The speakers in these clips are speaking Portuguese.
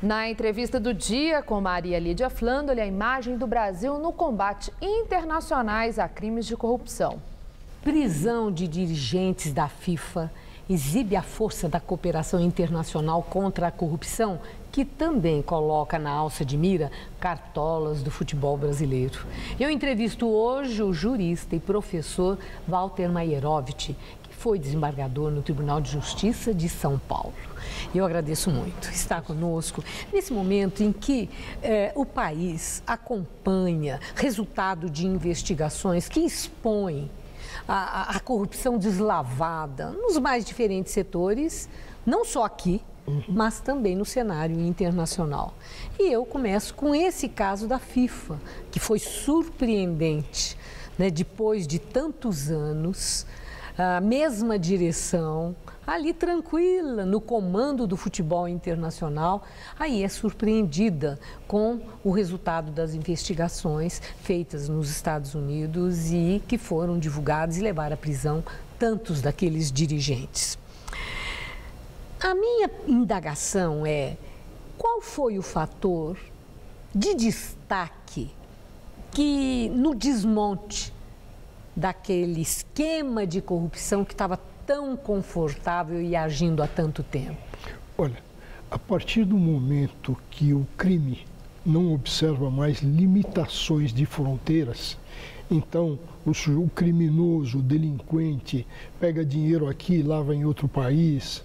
Na entrevista do dia com Maria Lídia Flandoli, a imagem do Brasil no combate internacionais a crimes de corrupção. Prisão de dirigentes da FIFA exibe a força da cooperação internacional contra a corrupção, que também coloca na alça de mira cartolas do futebol brasileiro. Eu entrevisto hoje o jurista e professor Walter Maierovitch, que foi desembargador no Tribunal de Justiça de São Paulo. Eu agradeço muito estar conosco nesse momento em que o país acompanha resultado de investigações que expõem a corrupção deslavada nos mais diferentes setores, não só aqui, mas também no cenário internacional. E eu começo com esse caso da FIFA, que foi surpreendente, né? Depois de tantos anos, a mesma direção, ali tranquila, no comando do futebol internacional, aí é surpreendida com o resultado das investigações feitas nos Estados Unidos e que foram divulgadas e levaram à prisão tantos daqueles dirigentes. A minha indagação é: qual foi o fator de destaque que no desmonte daquele esquema de corrupção que estava tão confortável e agindo há tanto tempo? Olha, a partir do momento que o crime não observa mais limitações de fronteiras, então o criminoso, o delinquente, pega dinheiro aqui e lava em outro país.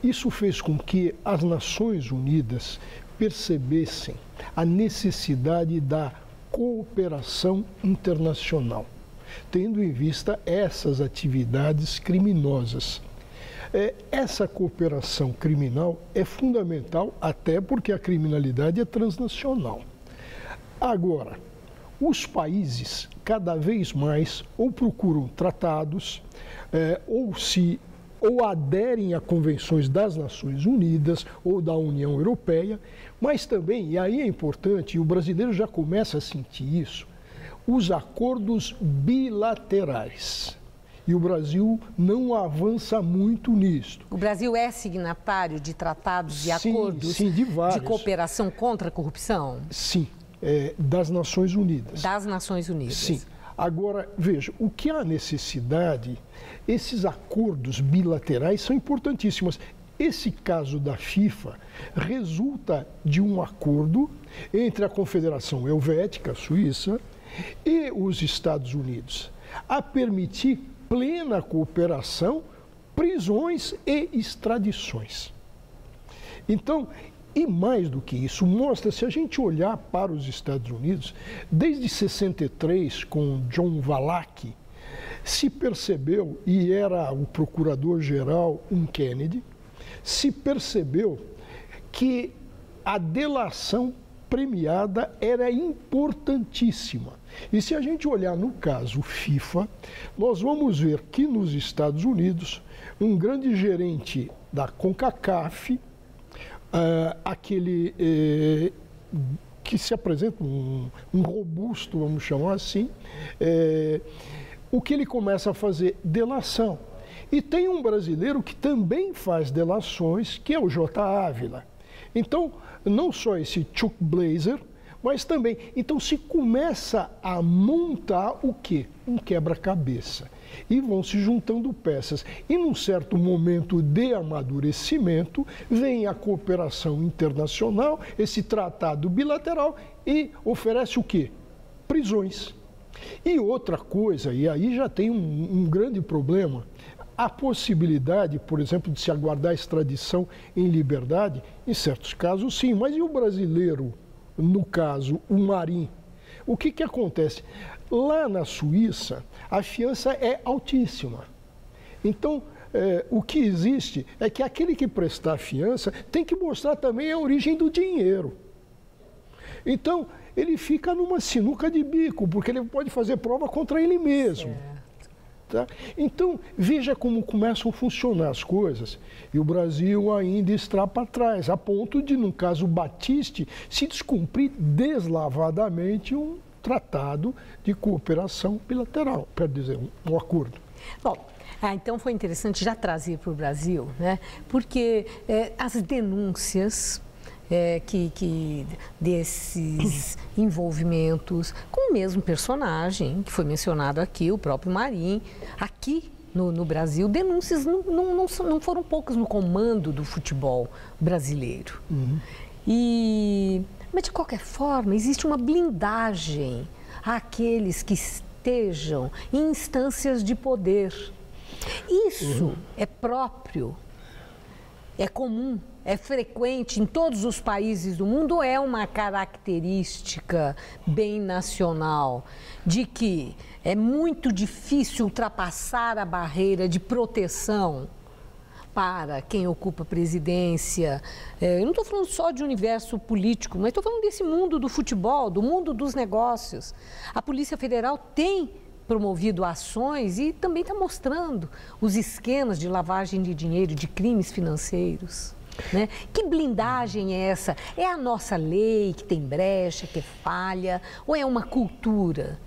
Isso fez com que as Nações Unidas percebessem a necessidade da cooperação internacional, tendo em vista essas atividades criminosas. Essa cooperação criminal é fundamental, até porque a criminalidade é transnacional. Agora, os países cada vez mais ou procuram tratados, ou aderem a convenções das Nações Unidas ou da União Europeia, mas também, e aí é importante, e o brasileiro já começa a sentir isso, os acordos bilaterais. E o Brasil não avança muito nisto. O Brasil é signatário de tratados e acordos de cooperação contra a corrupção? Sim, das Nações Unidas. Das Nações Unidas. Sim. Agora, veja, o que há necessidade, esses acordos bilaterais são importantíssimos. Esse caso da FIFA resulta de um acordo entre a Confederação Helvética, Suíça, e os Estados Unidos, a permitir plena cooperação, prisões e extradições. Então, e mais do que isso, mostra, se a gente olhar para os Estados Unidos, desde 63, com John Valak, se percebeu, e era o procurador-geral Kennedy, se percebeu que a delação premiada era importantíssima. E se a gente olhar no caso FIFA, nós vamos ver que nos Estados Unidos, um grande gerente da CONCACAF, aquele que se apresenta um robusto, vamos chamar assim, o que ele começa a fazer? Delação. E tem um brasileiro que também faz delações, que é o J. Ávila. Então, não só esse Chuck Blazer, mas também, então se começa a montar o quê? Um quebra-cabeça. E vão se juntando peças. E num certo momento de amadurecimento, vem a cooperação internacional, esse tratado bilateral, e oferece o quê? Prisões. E outra coisa, e aí já tem um grande problema, a possibilidade, por exemplo, de se aguardar extradição em liberdade, em certos casos sim, mas e o brasileiro, no caso, o Marim? O que acontece? Lá na Suíça, a fiança é altíssima. Então, o que existe é que aquele que prestar fiança tem que mostrar também a origem do dinheiro. Então, ele fica numa sinuca de bico, porque ele pode fazer prova contra ele mesmo. Tá? Então, veja como começam a funcionar as coisas. E o Brasil ainda está para trás, a ponto de, no caso Batiste, se descumprir deslavadamente um tratado de cooperação bilateral, quer dizer, um acordo. Bom, então foi interessante já trazer para o Brasil, né? Porque as denúncias desses envolvimentos com o mesmo personagem que foi mencionado aqui, o próprio Marinho. Aqui no Brasil, denúncias não foram poucas no comando do futebol brasileiro. Mas, de qualquer forma, existe uma blindagem àqueles que estejam em instâncias de poder. Isso é próprio, é comum, é frequente em todos os países do mundo, é uma característica bem nacional, de que é muito difícil ultrapassar a barreira de proteção para quem ocupa a presidência. Eu não estou falando só de universo político, mas estou falando desse mundo do futebol, do mundo dos negócios. A Polícia Federal tem promovido ações e também está mostrando os esquemas de lavagem de dinheiro, de crimes financeiros. Né? Que blindagem é essa? É a nossa lei que tem brecha, que é falha, ou é uma cultura?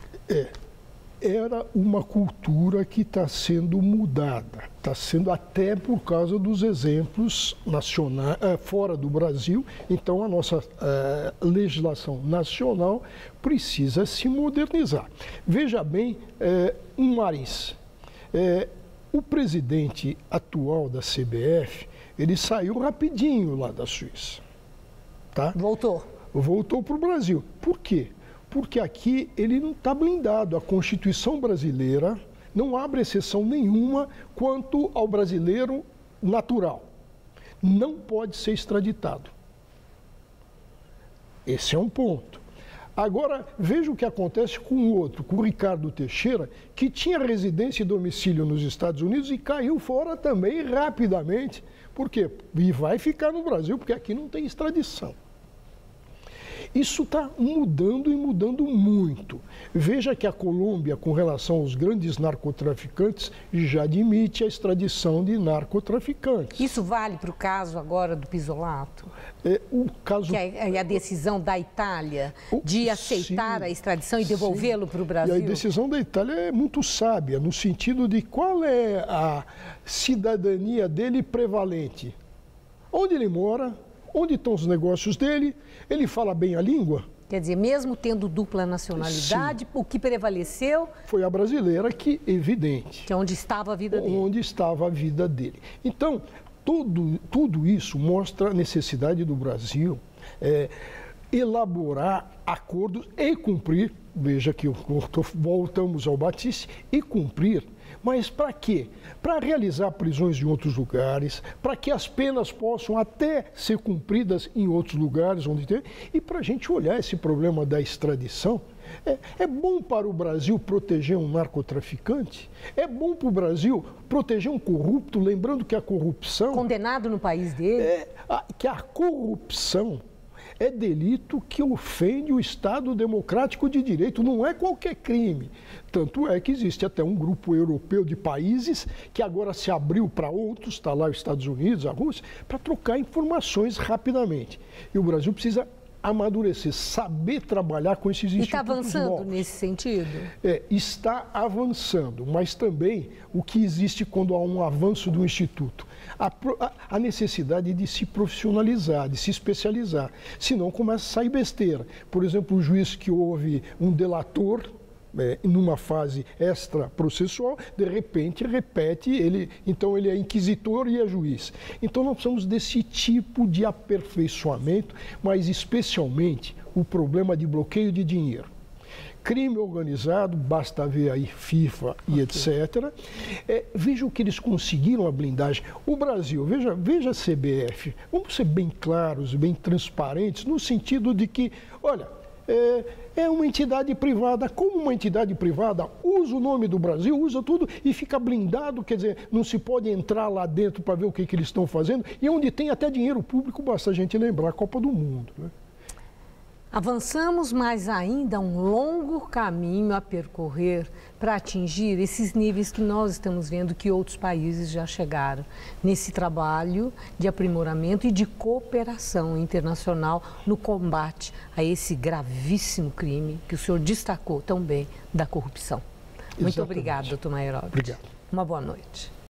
Era uma cultura que está sendo mudada, está sendo até por causa dos exemplos nacionais, fora do Brasil. Então, a nossa legislação nacional precisa se modernizar. Veja bem, Marins, o presidente atual da CBF, ele saiu rapidinho lá da Suíça. Tá? Voltou para o Brasil. Por quê? Porque aqui ele não está blindado. A Constituição brasileira não abre exceção nenhuma quanto ao brasileiro natural. Não pode ser extraditado. Esse é um ponto. Agora, veja o que acontece com o outro, com o Ricardo Teixeira, que tinha residência e domicílio nos Estados Unidos e caiu fora também rapidamente. Por quê? E vai ficar no Brasil, porque aqui não tem extradição. Isso está mudando e mudando muito. Veja que a Colômbia, com relação aos grandes narcotraficantes, já admite a extradição de narcotraficantes. Isso vale para o caso agora do Pisolato? O caso... Que é a decisão da Itália de aceitar a extradição e devolvê-lo para o Brasil? E a decisão da Itália é muito sábia, no sentido de qual é a cidadania dele prevalente. Onde ele mora, onde estão os negócios dele, ele fala bem a língua. Quer dizer, mesmo tendo dupla nacionalidade, o que prevaleceu... Foi a brasileira, que evidente. Que é onde estava a vida dele. Onde estava a vida dele. Então, tudo isso mostra a necessidade do Brasil elaborar acordos e cumprir. Veja que voltamos ao Batiste, e cumprir. Mas para quê? Para realizar prisões em outros lugares, para que as penas possam até ser cumpridas em outros lugares onde tem, e para a gente olhar esse problema da extradição. É bom para o Brasil proteger um narcotraficante? É bom para o Brasil proteger um corrupto, lembrando que a corrupção... Condenado no país dele? Que a corrupção é delito que ofende o Estado democrático de direito, não é qualquer crime. Tanto é que existe até um grupo europeu de países que agora se abriu para outros, está lá os Estados Unidos, a Rússia, para trocar informações rapidamente. E o Brasil precisa amadurecer, saber trabalhar com esses institutos novos. E está avançando nesse sentido? Está avançando, mas também o que existe quando há um avanço do instituto? A necessidade de se profissionalizar, de se especializar, senão começa a sair besteira. Por exemplo, o juiz que houve um delator, numa fase extraprocessual, de repente repete, então ele é inquisitor e é juiz. Então nós precisamos desse tipo de aperfeiçoamento, mas especialmente o problema de bloqueio de dinheiro. Crime organizado, basta ver aí FIFA e etc. Veja o que eles conseguiram a blindagem. O Brasil, veja a CBF, vamos ser bem claros, bem transparentes, no sentido de que, olha, é uma entidade privada. Como uma entidade privada, usa o nome do Brasil, usa tudo e fica blindado, quer dizer, não se pode entrar lá dentro para ver o que eles estão fazendo, e onde tem até dinheiro público, basta a gente lembrar a Copa do Mundo, né? Avançamos, mas ainda um longo caminho a percorrer para atingir esses níveis que nós estamos vendo que outros países já chegaram nesse trabalho de aprimoramento e de cooperação internacional no combate a esse gravíssimo crime que o senhor destacou tão bem, da corrupção. Muito obrigada, doutor Maierovitch. Obrigado. Uma boa noite.